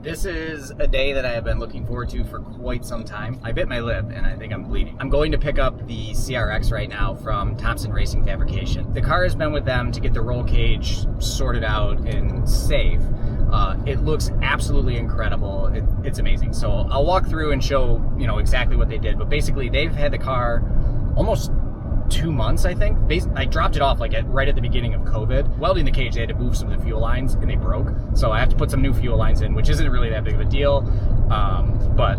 This is a day that I have been looking forward to for quite some time. I bit my lip and I think I'm bleeding. I'm going to pick up the CRX right now from Thompson Racing Fabrication. The car has been with them to get the roll cage sorted out and safe. It looks absolutely incredible. It's amazing. So I'll walk through and show, exactly what they did. But basically they've had the car almost 2 months, I think. I dropped it off right at the beginning of COVID. Welding the cage, they had to move some of the fuel lines and they broke. So I have to put some new fuel lines in, which isn't really that big of a deal, but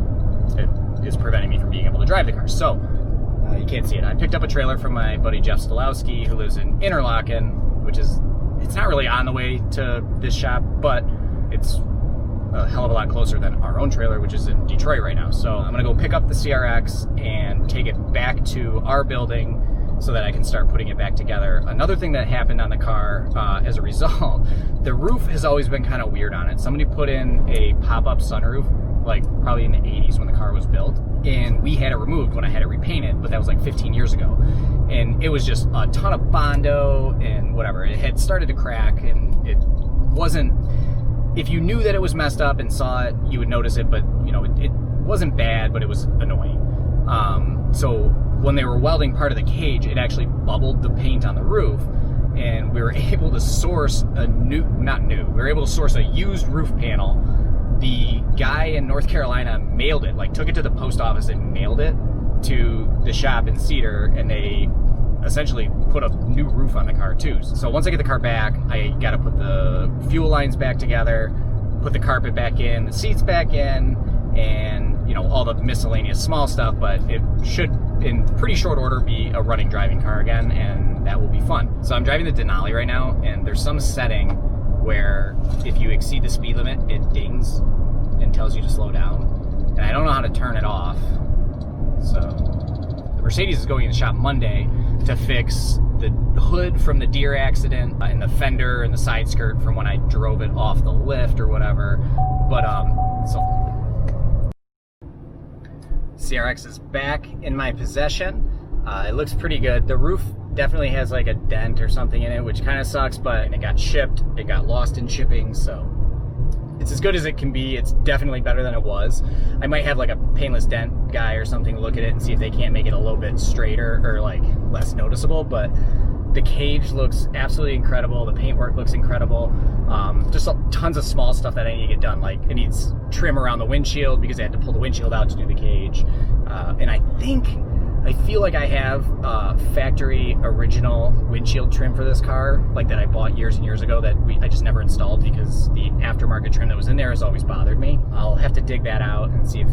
it is preventing me from being able to drive the car. So you can't see it. I picked up a trailer from my buddy Jeff Stolowski, who lives in Interlaken, it's not really on the way to this shop, but it's a hell of a lot closer than our own trailer, which is in Detroit right now. So I'm gonna go pick up the CRX and take it back to our building so that I can start putting it back together. Another thing that happened on the car as a result, the roof has always been kind of weird on it. Somebody put in a pop-up sunroof, probably in the 80s when the car was built, and we had it removed when I had it repainted, but that was 15 years ago. And it was just a ton of Bondo and whatever. It had started to crack, and it wasn't, if you knew that it was messed up and saw it, you would notice it, but it wasn't bad, but it was annoying. So when they were welding part of the cage, it actually bubbled the paint on the roof, and we were able to source we were able to source a used roof panel. The guy in North Carolina mailed it, took it to the post office and mailed it to the shop in Cedar, and they essentially put a new roof on the car too. So once I get the car back, I gotta put the fuel lines back together, put the carpet back in, the seats back in, and all the miscellaneous small stuff, but it should in pretty short order be a running driving car again, and that will be fun. So I'm driving the Denali right now, and there's some setting where if you exceed the speed limit, it dings and tells you to slow down, and I don't know how to turn it off. So the Mercedes is going in the shop Monday to fix the hood from the deer accident and the fender and the side skirt from when I drove it off the lift or whatever. But CRX is back in my possession. It looks pretty good. The roof definitely has a dent or something in it, which kind of sucks, but it got shipped. It got lost in shipping, so it's as good as it can be. It's definitely better than it was. I might have a painless dent guy or something look at it and see if they can't make it a little bit straighter or less noticeable, but the cage looks absolutely incredible. The paintwork looks incredible. Just tons of small stuff that I need to get done. It needs trim around the windshield because I had to pull the windshield out to do the cage. And I feel like I have factory original windshield trim for this car, that I bought years and years ago that I just never installed because the aftermarket trim that was in there has always bothered me. I'll have to dig that out and see if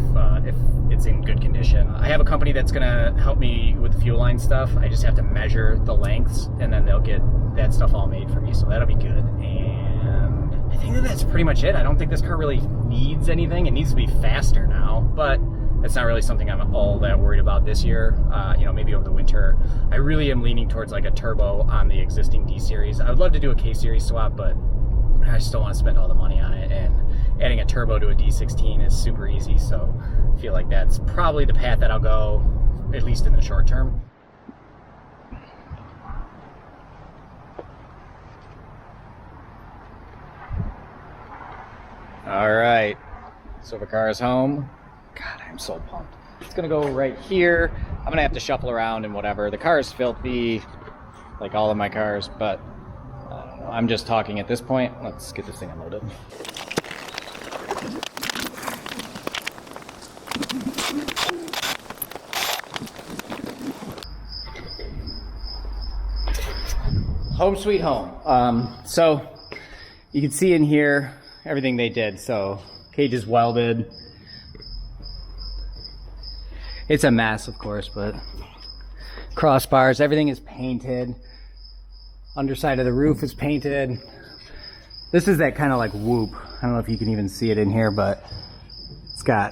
it's in good condition. I have a company that's gonna help me with the fuel line stuff. I just have to measure the lengths, and then they'll get that stuff all made for me, so that'll be good. And I think that's pretty much it. I don't think this car really needs anything. It needs to be faster now, but it's not really something I'm all that worried about this year. Maybe over the winter. I really am leaning towards a turbo on the existing D series. I would love to do a K series swap, but I just don't want to spend all the money on it. And adding a turbo to a D16 is super easy, so I feel like that's probably the path that I'll go, at least in the short term. All right, so the car is home. God, I'm so pumped. It's gonna go right here. I'm gonna have to shuffle around and whatever. The car is filthy, like all of my cars, but I don't know. I'm just talking at this point. Let's get this thing unloaded. Home sweet home. So you can see in here everything they did. So cage is welded. It's a mess, of course, but crossbars, everything is painted. Underside of the roof is painted. This is that kind of whoop. I don't know if you can even see it in here, but it's got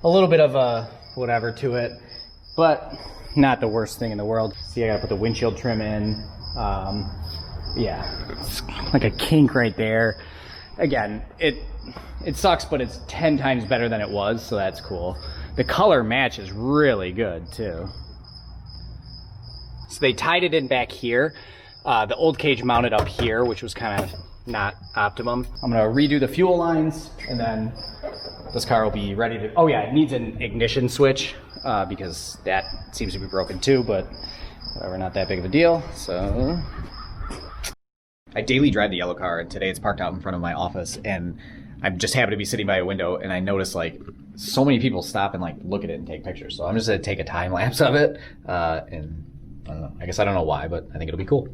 a little bit of a whatever to it, but not the worst thing in the world. See, I gotta put the windshield trim in. Yeah, it's like a kink right there. Again, it sucks, but it's 10 times better than it was, so that's cool. The color match is really good too. So they tied it in back here. The old cage mounted up here, which was kind of not optimum. I'm gonna redo the fuel lines, and then this car will be ready to, oh yeah, it needs an ignition switch because that seems to be broken too, but whatever, not that big of a deal. So I daily drive the yellow car, and today it's parked out in front of my office, and I just happen to be sitting by a window, and I noticed like so many people stop and like look at it and take pictures. So I'm just gonna take a time lapse of it, and I don't know. I guess I don't know why, but I think it'll be cool.